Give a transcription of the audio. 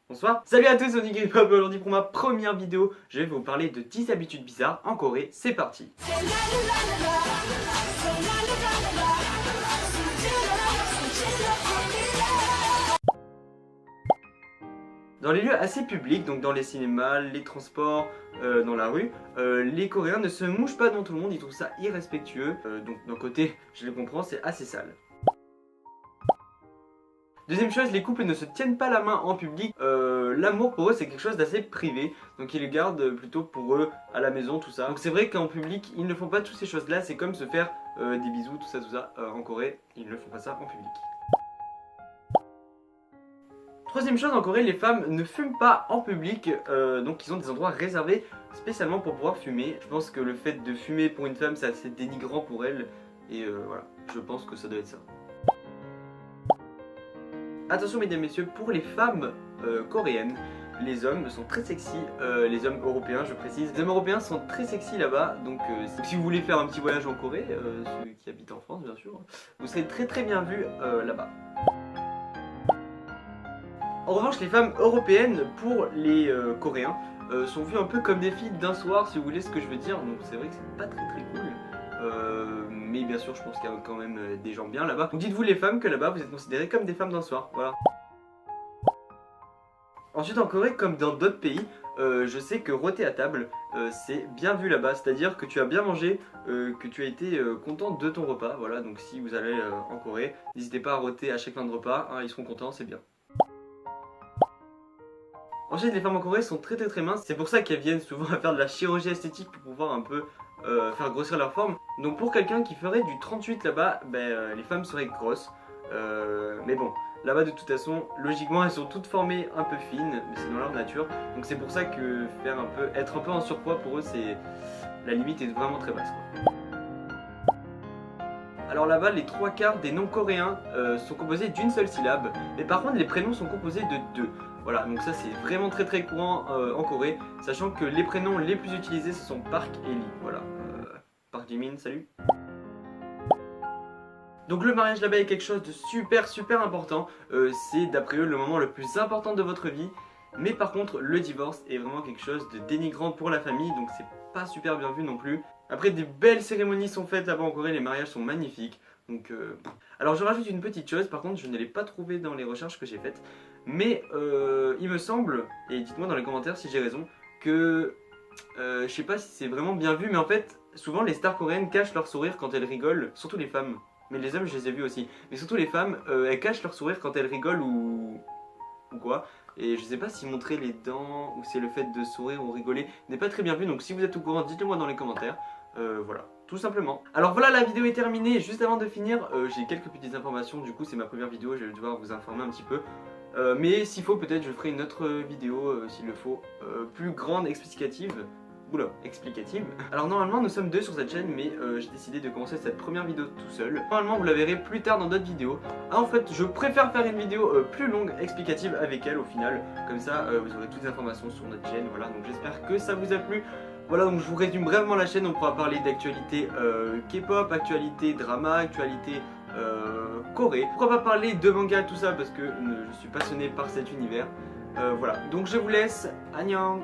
Bonsoir, salut à tous, c'est Onigripop. Aujourd'hui pour ma première vidéo, je vais vous parler de 10 habitudes bizarres en Corée. C'est parti. Dans les lieux assez publics, donc dans les cinémas, les transports, dans la rue, les Coréens ne se mouchent pas devant tout le monde, ils trouvent ça irrespectueux. Donc d'un côté, je le comprends, c'est assez sale. Deuxième chose, les couples ne se tiennent pas la main en public. L'amour pour eux c'est quelque chose d'assez privé, donc ils le gardent plutôt pour eux à la maison, tout ça. Donc c'est vrai qu'en public ils ne font pas toutes ces choses là, c'est comme se faire des bisous, tout ça. En Corée ils ne font pas ça en public. Troisième chose, en Corée les femmes ne fument pas en public, donc ils ont des endroits réservés spécialement pour pouvoir fumer. Je pense que le fait de fumer pour une femme c'est assez dénigrant pour elle, et voilà, je pense que ça doit être ça. Attention mesdames et messieurs, pour les femmes coréennes, les hommes sont très sexy, les hommes européens je précise. Les hommes européens sont très sexy là-bas, donc si vous voulez faire un petit voyage en Corée, ceux qui habitent en France bien sûr, vous serez très bien vus là-bas. En revanche, les femmes européennes, pour les Coréens, sont vues un peu comme des filles d'un soir, si vous voulez ce que je veux dire, donc c'est vrai que c'est pas très cool. Mais bien sûr je pense qu'il y a quand même des gens bien là-bas. Donc dites-vous les femmes que là-bas vous êtes considérées comme des femmes d'un soir, voilà. Ensuite en Corée comme dans d'autres pays, je sais que rôter à table c'est bien vu là-bas, c'est-à-dire que tu as bien mangé, que tu as été contente de ton repas, voilà. Donc si vous allez en Corée, n'hésitez pas à rôter à chaque fin de repas, hein, ils seront contents, c'est bien. Ensuite les femmes en Corée sont très minces, c'est pour ça qu'elles viennent souvent à faire de la chirurgie esthétique pour pouvoir un peu faire grossir leur forme. Donc pour quelqu'un qui ferait du 38 là-bas, les femmes seraient grosses. Mais bon, là-bas de toute façon, logiquement elles sont toutes formées un peu fines, mais c'est dans leur nature. Donc c'est pour ça que être un peu en surpoids pour eux, c'est la limite est vraiment très basse, quoi. Alors là-bas, les 3/4 des noms coréens sont composés d'une seule syllabe, mais par contre les prénoms sont composés de deux. Voilà, donc ça c'est vraiment très courant en Corée, sachant que les prénoms les plus utilisés ce sont Park et Lee. Voilà, Park Jimin, salut. Donc le mariage là-bas est quelque chose de super important, c'est d'après eux le moment le plus important de votre vie. Mais par contre le divorce est vraiment quelque chose de dénigrant pour la famille, donc c'est pas super bien vu non plus. Après des belles cérémonies sont faites là-bas en Corée, les mariages sont magnifiques. Donc alors je rajoute une petite chose, par contre je ne l'ai pas trouvé dans les recherches que j'ai faites. Mais il me semble, et dites-moi dans les commentaires si j'ai raison, que je sais pas si c'est vraiment bien vu, mais en fait souvent les stars coréennes cachent leur sourire quand elles rigolent, surtout les femmes. Mais les hommes je les ai vus aussi, mais surtout les femmes, elles cachent leur sourire quand elles rigolent ou quoi. Et je sais pas si montrer les dents ou c'est le fait de sourire ou rigoler n'est pas très bien vu, donc si vous êtes au courant dites-le moi dans les commentaires. Voilà, tout simplement. Alors voilà, la vidéo est terminée. Juste avant de finir, j'ai quelques petites informations, du coup c'est ma première vidéo, je vais devoir vous informer un petit peu. Mais s'il faut peut-être je ferai une autre vidéo, s'il le faut, plus grande, explicative. Oula, explicative. Alors normalement nous sommes deux sur cette chaîne, mais j'ai décidé de commencer cette première vidéo tout seul. Normalement vous la verrez plus tard dans d'autres vidéos. Ah, en fait je préfère faire une vidéo plus longue, explicative avec elle au final. Comme ça vous aurez toutes les informations sur notre chaîne, voilà. Donc j'espère que ça vous a plu. Voilà, donc je vous résume brièvement la chaîne. On pourra parler d'actualité K-pop, actualité drama, actualité Corée. Pourquoi pas parler de manga, tout ça, parce que je suis passionné par cet univers. Voilà, donc je vous laisse. Annyeong.